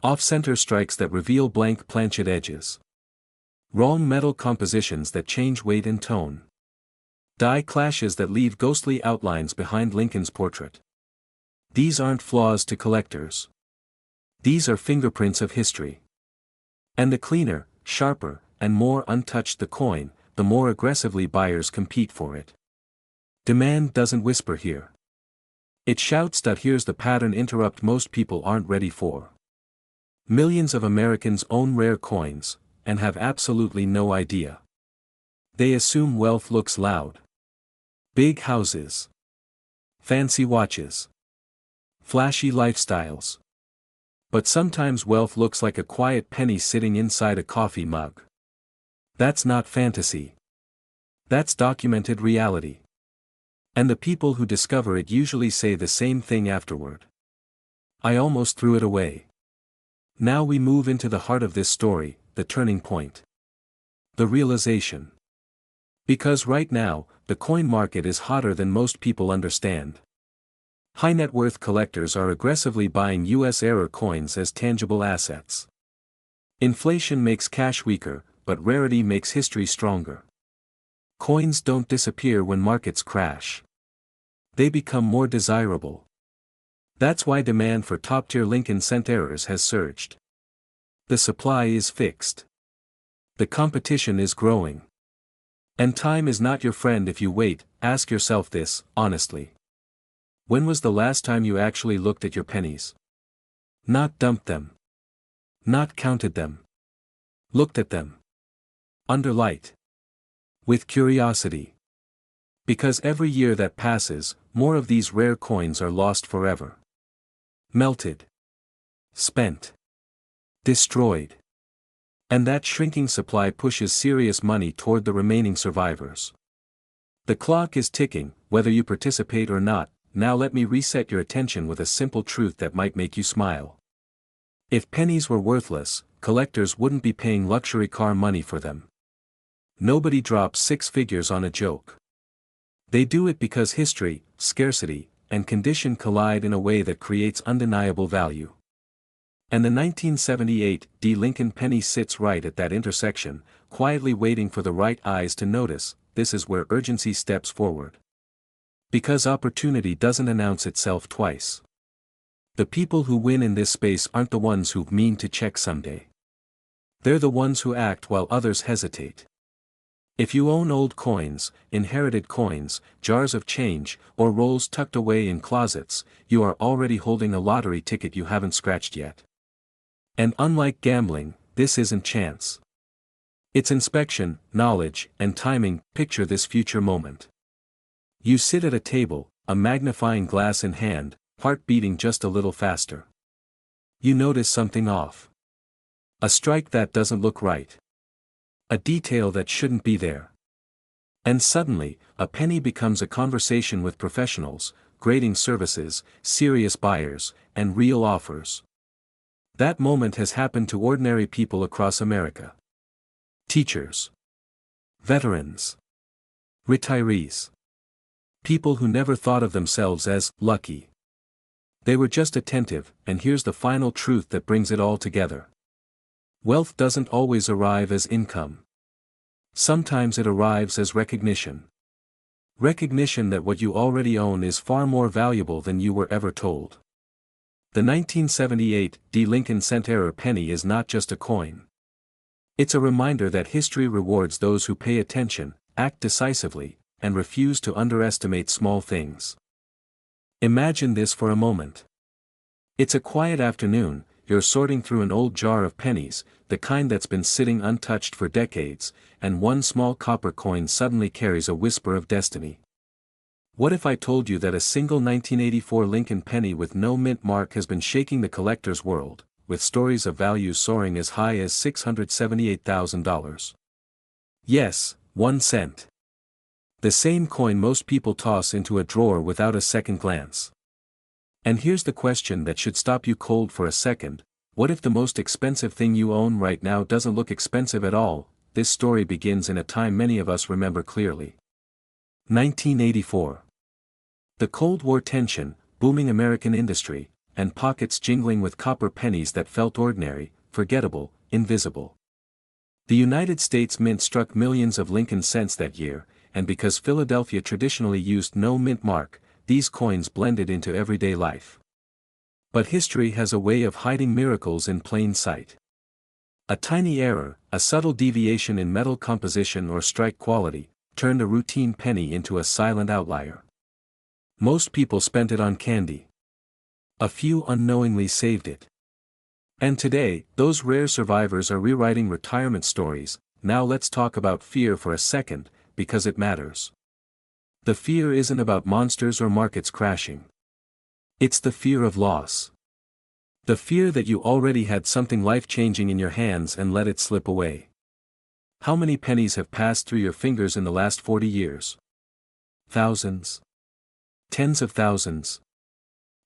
Off-center strikes that reveal blank planchet edges. Wrong metal compositions that change weight and tone. Die clashes that leave ghostly outlines behind Lincoln's portrait. These aren't flaws to collectors. These are fingerprints of history. And the cleaner, sharper, and more untouched the coin, the more aggressively buyers compete for it. Demand doesn't whisper here. It shouts. Here's the pattern interrupt most people aren't ready for. Millions of Americans own rare coins, and have absolutely no idea. They assume wealth looks loud. Big houses. Fancy watches. Flashy lifestyles. But sometimes wealth looks like a quiet penny sitting inside a coffee mug. That's not fantasy. That's documented reality. And the people who discover it usually say the same thing afterward. I almost threw it away. Now we move into the heart of this story, the turning point. The realization. Because right now, the coin market is hotter than most people understand. High net worth collectors are aggressively buying US error coins as tangible assets. Inflation makes cash weaker, but rarity makes history stronger. Coins don't disappear when markets crash. They become more desirable. That's why demand for top-tier Lincoln cent errors has surged. The supply is fixed. The competition is growing. And time is not your friend if you wait. Ask yourself this, honestly. When was the last time you actually looked at your pennies? Not dumped them. Not counted them. Looked at them. Under light. With curiosity. Because every year that passes, more of these rare coins are lost forever. Melted. Spent. Destroyed. And that shrinking supply pushes serious money toward the remaining survivors. The clock is ticking, whether you participate or not. Now let me reset your attention with a simple truth that might make you smile. If pennies were worthless, collectors wouldn't be paying luxury car money for them. Nobody drops six figures on a joke. They do it because history, scarcity, and condition collide in a way that creates undeniable value. And the 1978 D. Lincoln penny sits right at that intersection, quietly waiting for the right eyes to notice. This is where urgency steps forward. Because opportunity doesn't announce itself twice. The people who win in this space aren't the ones who mean to check someday. They're the ones who act while others hesitate. If you own old coins, inherited coins, jars of change, or rolls tucked away in closets, you are already holding a lottery ticket you haven't scratched yet. And unlike gambling, this isn't chance. It's inspection, knowledge, and timing. Picture this future moment. You sit at a table, a magnifying glass in hand, heart beating just a little faster. You notice something off. A strike that doesn't look right. A detail that shouldn't be there. And suddenly, a penny becomes a conversation with professionals, grading services, serious buyers, and real offers. That moment has happened to ordinary people across America. Teachers. Veterans. Retirees. People who never thought of themselves as lucky. They were just attentive, and here's the final truth that brings it all together. Wealth doesn't always arrive as income. Sometimes it arrives as recognition. Recognition that what you already own is far more valuable than you were ever told. The 1978 D. Lincoln cent-era penny is not just a coin. It's a reminder that history rewards those who pay attention, act decisively, and refuse to underestimate small things. Imagine this for a moment. It's a quiet afternoon, you're sorting through an old jar of pennies, the kind that's been sitting untouched for decades, and one small copper coin suddenly carries a whisper of destiny. What if I told you that a single 1984 Lincoln penny with no mint mark has been shaking the collector's world, with stories of values soaring as high as $678,000? Yes, 1 cent. The same coin most people toss into a drawer without a second glance. And here's the question that should stop you cold for a second: what if the most expensive thing you own right now doesn't look expensive at all? This story begins in a time many of us remember clearly. 1984. The Cold War tension, booming American industry, and pockets jingling with copper pennies that felt ordinary, forgettable, invisible. The United States Mint struck millions of Lincoln cents that year, and because Philadelphia traditionally used no mint mark, these coins blended into everyday life. But history has a way of hiding miracles in plain sight. A tiny error, a subtle deviation in metal composition or strike quality, turned a routine penny into a silent outlier. Most people spent it on candy. A few unknowingly saved it. And today, those rare survivors are rewriting retirement stories. Now let's talk about fear for a second, because it matters. The fear isn't about monsters or markets crashing. It's the fear of loss. The fear that you already had something life-changing in your hands and let it slip away. How many pennies have passed through your fingers in the last 40 years? Thousands. Tens of thousands.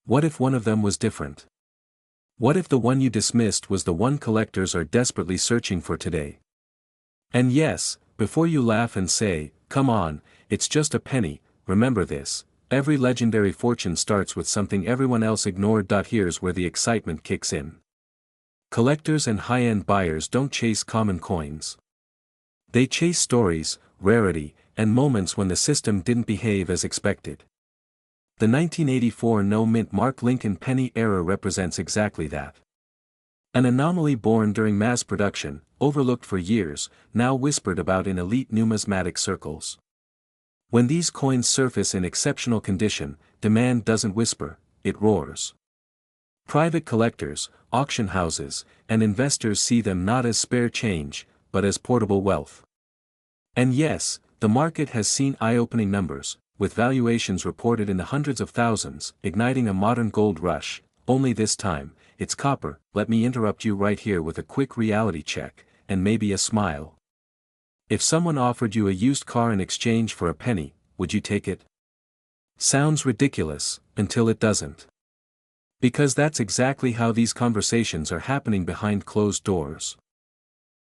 What if one of them was different? What if the one you dismissed was the one collectors are desperately searching for today? And yes, before you laugh and say, "Come on, it's just a penny," remember this: every legendary fortune starts with something everyone else ignored. Here's where the excitement kicks in. Collectors and high-end buyers don't chase common coins. They chase stories, rarity, and moments when the system didn't behave as expected. The 1984 no-mint mark Lincoln penny era represents exactly that. An anomaly born during mass production, overlooked for years, now whispered about in elite numismatic circles. When these coins surface in exceptional condition, demand doesn't whisper, it roars. Private collectors, auction houses, and investors see them not as spare change, but as portable wealth. And yes, the market has seen eye-opening numbers, with valuations reported in the hundreds of thousands, igniting a modern gold rush. Only this time, it's copper. Let me interrupt you right here with a quick reality check, and maybe a smile. If someone offered you a used car in exchange for a penny, would you take it? Sounds ridiculous, until it doesn't. Because that's exactly how these conversations are happening behind closed doors.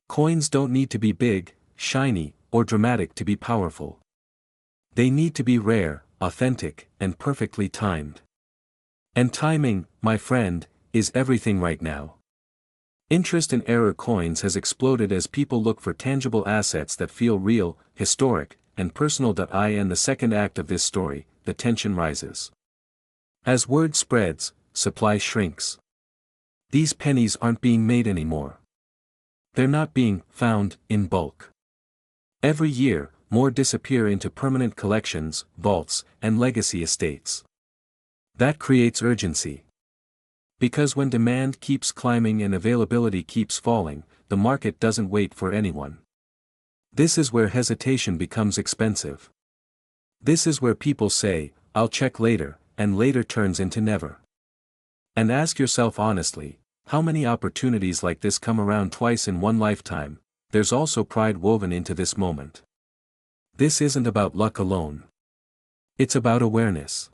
Coins don't need to be big, shiny, or dramatic to be powerful. They need to be rare, authentic, and perfectly timed. And timing, my friend, is everything right now. Interest in error coins has exploded as people look for tangible assets that feel real, historic, and personal. In the second act of this story, the tension rises. As word spreads, supply shrinks. These pennies aren't being made anymore. They're not being found in bulk. Every year, more disappear into permanent collections, vaults, and legacy estates. That creates urgency. Because when demand keeps climbing and availability keeps falling, the market doesn't wait for anyone. This is where hesitation becomes expensive. This is where people say, "I'll check later," and later turns into never. And ask yourself honestly, how many opportunities like this come around twice in one lifetime? There's also pride woven into this moment. This isn't about luck alone. It's about awareness.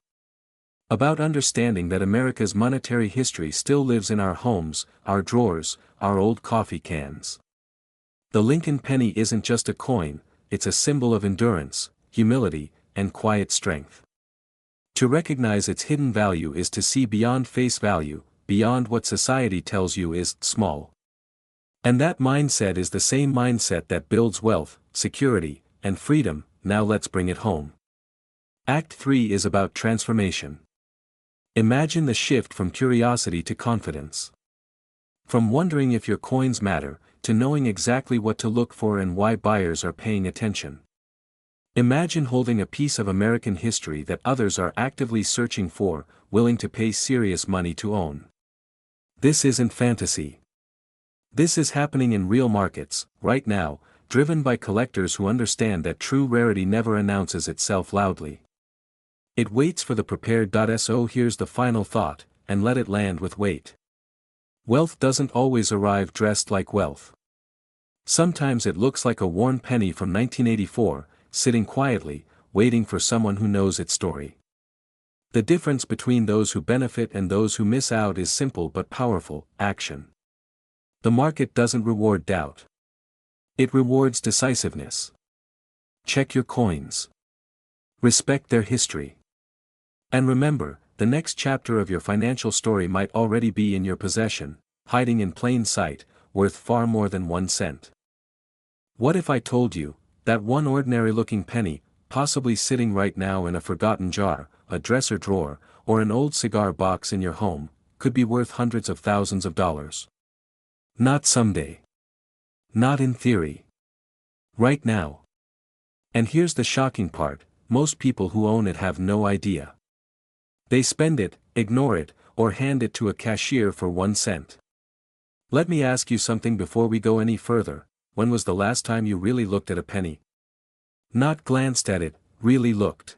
About understanding that America's monetary history still lives in our homes, our drawers, our old coffee cans. The Lincoln penny isn't just a coin, it's a symbol of endurance, humility, and quiet strength. To recognize its hidden value is to see beyond face value, beyond what society tells you is small. And that mindset is the same mindset that builds wealth, security, and freedom. Now let's bring it home. Act 3 is about transformation. Imagine the shift from curiosity to confidence. From wondering if your coins matter, to knowing exactly what to look for and why buyers are paying attention. Imagine holding a piece of American history that others are actively searching for, willing to pay serious money to own. This isn't fantasy. This is happening in real markets, right now, driven by collectors who understand that true rarity never announces itself loudly. It waits for the prepared. So here's the final thought, and let it land with weight. Wealth doesn't always arrive dressed like wealth. Sometimes it looks like a worn penny from 1984, sitting quietly, waiting for someone who knows its story. The difference between those who benefit and those who miss out is simple but powerful: action. The market doesn't reward doubt. It rewards decisiveness. Check your coins. Respect their history. And remember, the next chapter of your financial story might already be in your possession, hiding in plain sight, worth far more than 1 cent. What if I told you that one ordinary-looking penny, possibly sitting right now in a forgotten jar, a dresser drawer, or an old cigar box in your home, could be worth hundreds of thousands of dollars? Not someday. Not in theory. Right now. And here's the shocking part: most people who own it have no idea. They spend it, ignore it, or hand it to a cashier for 1 cent. Let me ask you something before we go any further. When was the last time you really looked at a penny? Not glanced at it, really looked.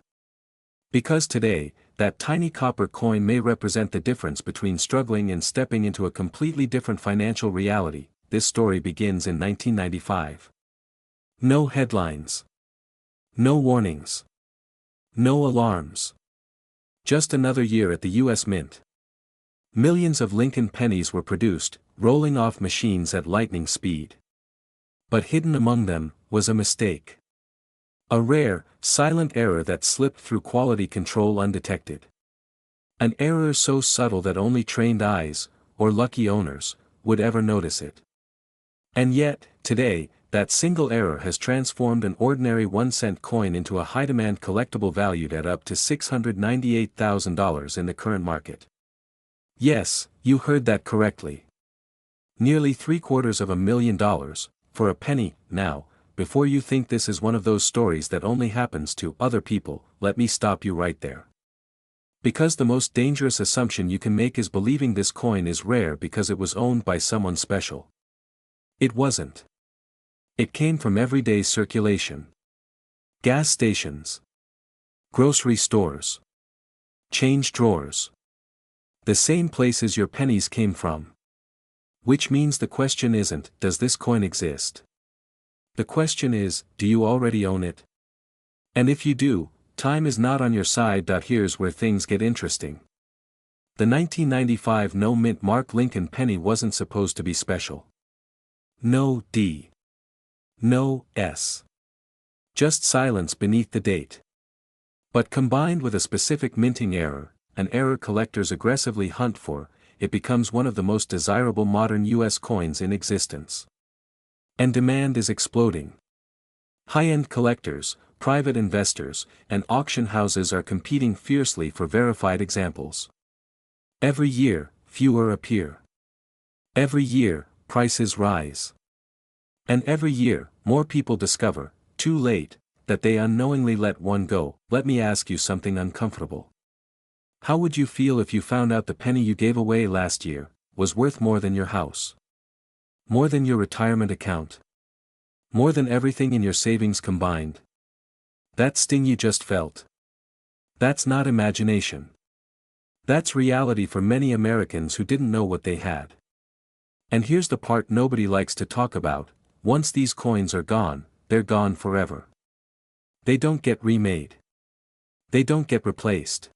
Because today, that tiny copper coin may represent the difference between struggling and stepping into a completely different financial reality. This story begins in 1995. No headlines. No warnings. No alarms. Just another year at the U.S. Mint. Millions of Lincoln pennies were produced, rolling off machines at lightning speed. But hidden among them was a mistake. A rare, silent error that slipped through quality control undetected. An error so subtle that only trained eyes, or lucky owners, would ever notice it. And yet, today, that single error has transformed an ordinary 1-cent coin into a high-demand collectible valued at up to $698,000 in the current market. Yes, you heard that correctly. Nearly $750,000, for a penny. Now, before you think this is one of those stories that only happens to other people, let me stop you right there. Because the most dangerous assumption you can make is believing this coin is rare because it was owned by someone special. It wasn't. It came from everyday circulation. Gas stations. Grocery stores. Change drawers. The same places your pennies came from. Which means the question isn't, does this coin exist? The question is, do you already own it? And if you do, time is not on your side. Here's where things get interesting. The 1995 no-mint Mark Lincoln penny wasn't supposed to be special. No D. No S. Just silence beneath the date. But combined with a specific minting error, an error collectors aggressively hunt for, it becomes one of the most desirable modern US coins in existence. And demand is exploding. High-end collectors, private investors, and auction houses are competing fiercely for verified examples. Every year, fewer appear. Every year, prices rise. And every year, more people discover, too late, that they unknowingly let one go. Let me ask you something uncomfortable. How would you feel if you found out the penny you gave away last year was worth more than your house? More than your retirement account? More than everything in your savings combined? That sting you just felt. That's not imagination. That's reality for many Americans who didn't know what they had. And here's the part nobody likes to talk about: once these coins are gone, they're gone forever. They don't get remade. They don't get replaced.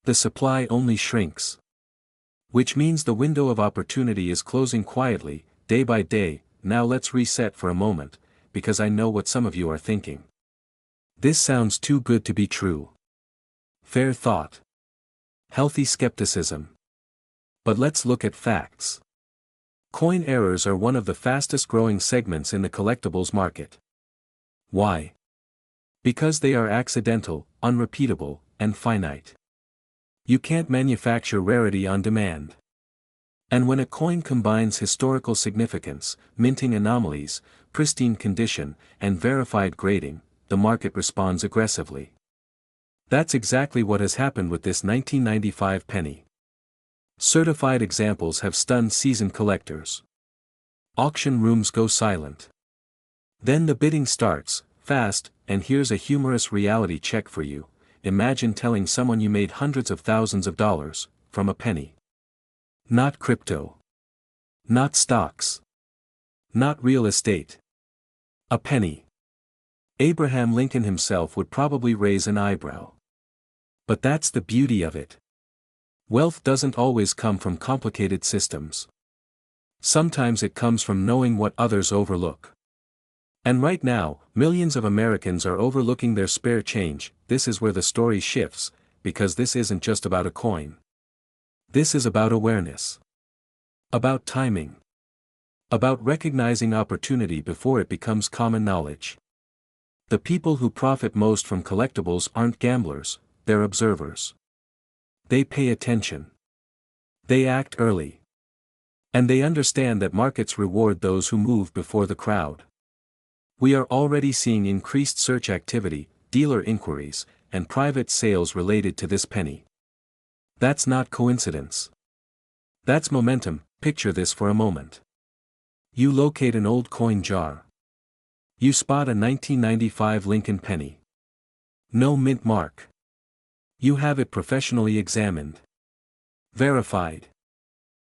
The supply only shrinks. Which means the window of opportunity is closing quietly, day by day. Now let's reset for a moment, because I know what some of you are thinking. This sounds too good to be true. Fair thought. Healthy skepticism. But let's look at facts. Coin errors are one of the fastest growing segments in the collectibles market. Why? Because they are accidental, unrepeatable, and finite. You can't manufacture rarity on demand. And when a coin combines historical significance, minting anomalies, pristine condition, and verified grading, the market responds aggressively. That's exactly what has happened with this 1995 penny. Certified examples have stunned seasoned collectors. Auction rooms go silent. Then the bidding starts, fast, and here's a humorous reality check for you. Imagine telling someone you made hundreds of thousands of dollars from a penny. Not crypto. Not stocks. Not real estate. A penny. Abraham Lincoln himself would probably raise an eyebrow. But that's the beauty of it. Wealth doesn't always come from complicated systems. Sometimes it comes from knowing what others overlook. And right now, millions of Americans are overlooking their spare change. This is where the story shifts, because this isn't just about a coin. This is about awareness. About timing. About recognizing opportunity before it becomes common knowledge. The people who profit most from collectibles aren't gamblers, they're observers. They pay attention. They act early. And they understand that markets reward those who move before the crowd. We are already seeing increased search activity, dealer inquiries, and private sales related to this penny. That's not coincidence. That's momentum. Picture this for a moment. You locate an old coin jar. You spot a 1995 Lincoln penny. No mint mark. You have it professionally examined. Verified.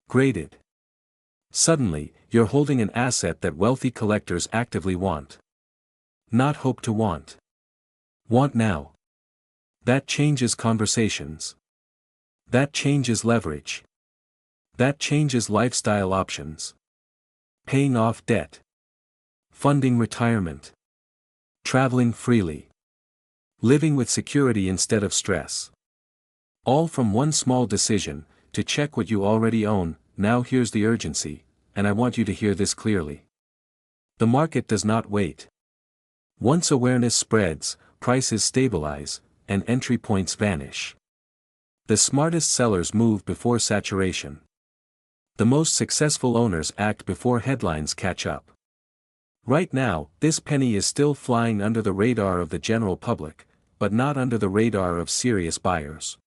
Graded. Suddenly, you're holding an asset that wealthy collectors actively want. Not hope to want. Want now. That changes conversations. That changes leverage. That changes lifestyle options. Paying off debt. Funding retirement. Traveling freely. Living with security instead of stress. All from one small decision, to check what you already own. Now here's the urgency, and I want you to hear this clearly. The market does not wait. Once awareness spreads, prices stabilize, and entry points vanish. The smartest sellers move before saturation. The most successful owners act before headlines catch up. Right now, this penny is still flying under the radar of the general public, but not under the radar of serious buyers.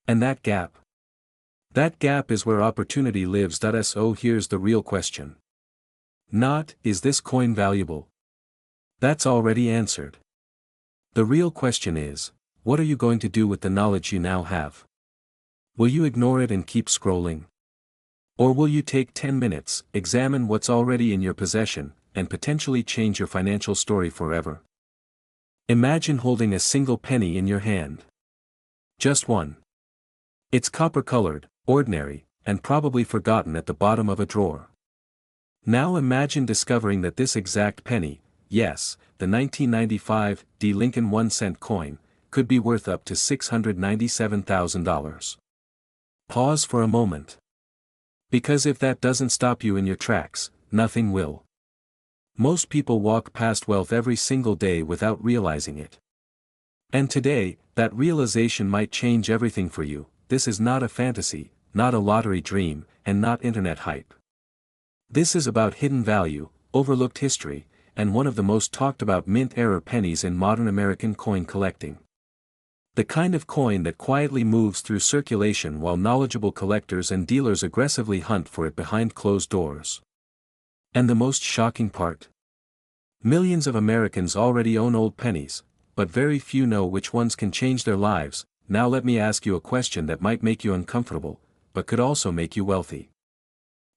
And that gap is where opportunity lives. So here's the real question. Not, is this coin valuable? That's already answered. The real question is, what are you going to do with the knowledge you now have? Will you ignore it and keep scrolling? Or will you take 10 minutes, examine what's already in your possession, and potentially change your financial story forever? Imagine holding a single penny in your hand. Just one. It's copper-colored, ordinary, and probably forgotten at the bottom of a drawer. Now imagine discovering that this exact penny, yes, the 1995 D. Lincoln 1-cent coin could be worth up to $697,000. Pause for a moment. Because if that doesn't stop you in your tracks, nothing will. Most people walk past wealth every single day without realizing it. And today, that realization might change everything for you. This is not a fantasy, not a lottery dream, and not internet hype. This is about hidden value, overlooked history, and one of the most talked about mint-era pennies in modern American coin collecting. The kind of coin that quietly moves through circulation while knowledgeable collectors and dealers aggressively hunt for it behind closed doors. And the most shocking part? Millions of Americans already own old pennies, but very few know which ones can change their lives. Now let me ask you a question that might make you uncomfortable, but could also make you wealthy.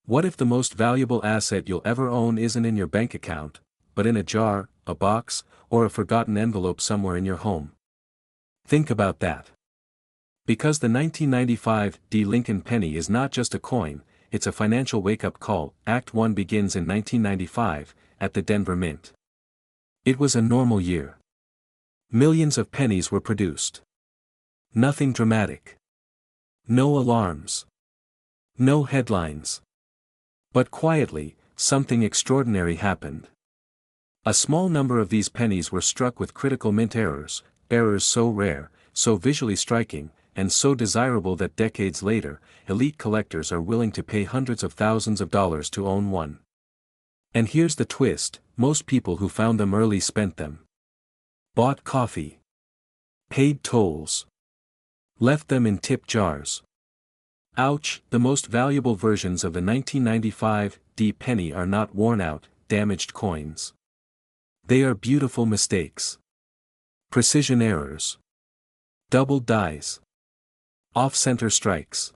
What if the most valuable asset you'll ever own isn't in your bank account, but in a jar, a box, or a forgotten envelope somewhere in your home? Think about that. Because the 1995 D. Lincoln penny is not just a coin, it's a financial wake-up call. Act 1 begins in 1995, at the Denver Mint. It was a normal year. Millions of pennies were produced. Nothing dramatic. No alarms. No headlines. But quietly, something extraordinary happened. A small number of these pennies were struck with critical mint errors so rare, so visually striking, and so desirable that decades later, elite collectors are willing to pay hundreds of thousands of dollars to own one. And here's the twist: most people who found them early spent them. Bought coffee. Paid tolls. Left them in tip jars. Ouch! The most valuable versions of the 1995 D penny are not worn out, damaged coins. They are beautiful mistakes. Precision errors. Doubled dies. Off-center strikes.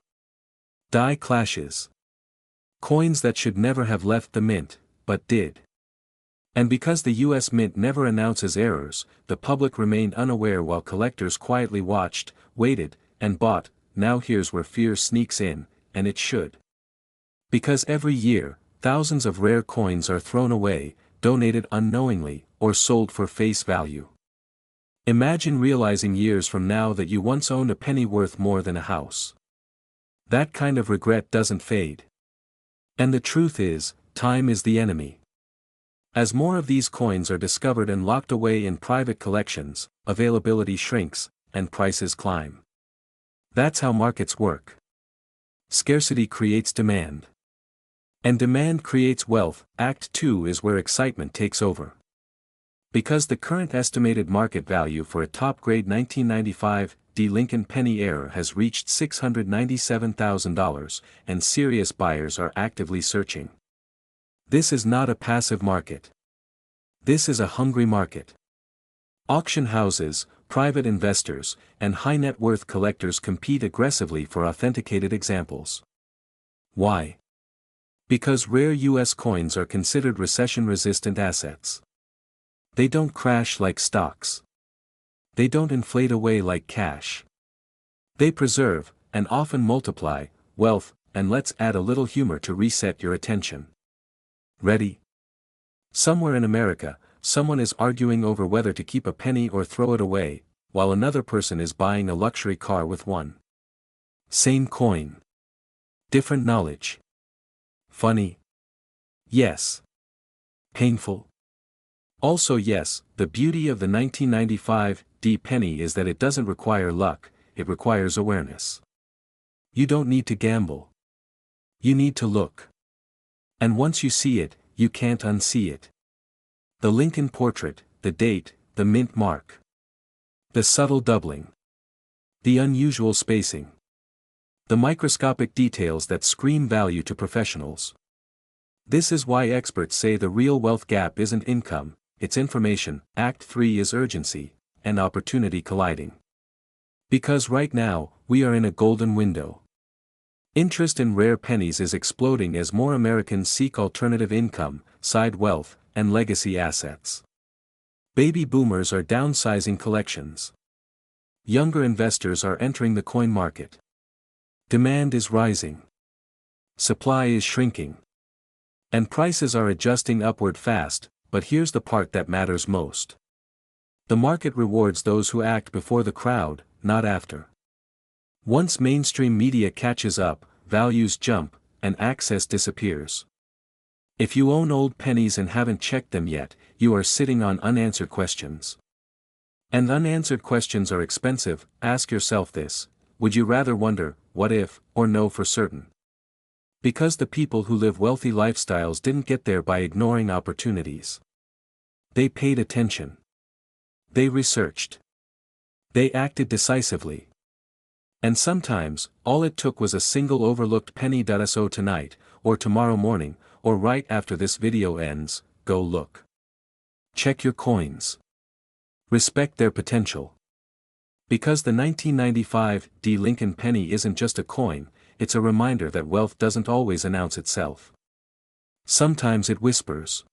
Die clashes. Coins that should never have left the mint, but did. And because the US Mint never announces errors, the public remained unaware while collectors quietly watched, waited, and bought. Now here's where fear sneaks in, and it should. Because every year, thousands of rare coins are thrown away, donated unknowingly, or sold for face value. Imagine realizing years from now that you once owned a penny worth more than a house. That kind of regret doesn't fade. And the truth is, time is the enemy. As more of these coins are discovered and locked away in private collections, availability shrinks, and prices climb. That's how markets work. Scarcity creates demand. And demand creates wealth. Act 2 is where excitement takes over. Because the current estimated market value for a top-grade 1995 D. Lincoln penny heir has reached $697,000, and serious buyers are actively searching. This is not a passive market. This is a hungry market. Auction houses, private investors, and high-net-worth collectors compete aggressively for authenticated examples. Why? Because rare U.S. coins are considered recession-resistant assets. They don't crash like stocks. They don't inflate away like cash. They preserve, and often multiply, wealth. And let's add a little humor to reset your attention. Ready? Somewhere in America, someone is arguing over whether to keep a penny or throw it away, while another person is buying a luxury car with one. Same coin. Different knowledge. Funny? Yes. Painful? Also yes. The beauty of the 1995 D penny is that it doesn't require luck, it requires awareness. You don't need to gamble. You need to look. And once you see it, you can't unsee it. The Lincoln portrait, the date, the mint mark. The subtle doubling. The unusual spacing. The microscopic details that scream value to professionals. This is why experts say the real wealth gap isn't income, it's information. Act 3 is urgency, and opportunity colliding. Because right now, we are in a golden window. Interest in rare pennies is exploding as more Americans seek alternative income, side wealth, and legacy assets. Baby boomers are downsizing collections. Younger investors are entering the coin market. Demand is rising. Supply is shrinking. And prices are adjusting upward fast, but here's the part that matters most. The market rewards those who act before the crowd, not after. Once mainstream media catches up, values jump, and access disappears. If you own old pennies and haven't checked them yet, you are sitting on unanswered questions. And unanswered questions are expensive. Ask yourself this: would you rather wonder, what if, or know for certain? Because the people who live wealthy lifestyles didn't get there by ignoring opportunities. They paid attention. They researched. They acted decisively. And sometimes, all it took was a single overlooked penny. So tonight, or tomorrow morning, or right after this video ends, go look. Check your coins. Respect their potential. Because the 1995 D. Lincoln penny isn't just a coin, it's a reminder that wealth doesn't always announce itself. Sometimes it whispers.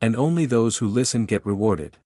And only those who listen get rewarded.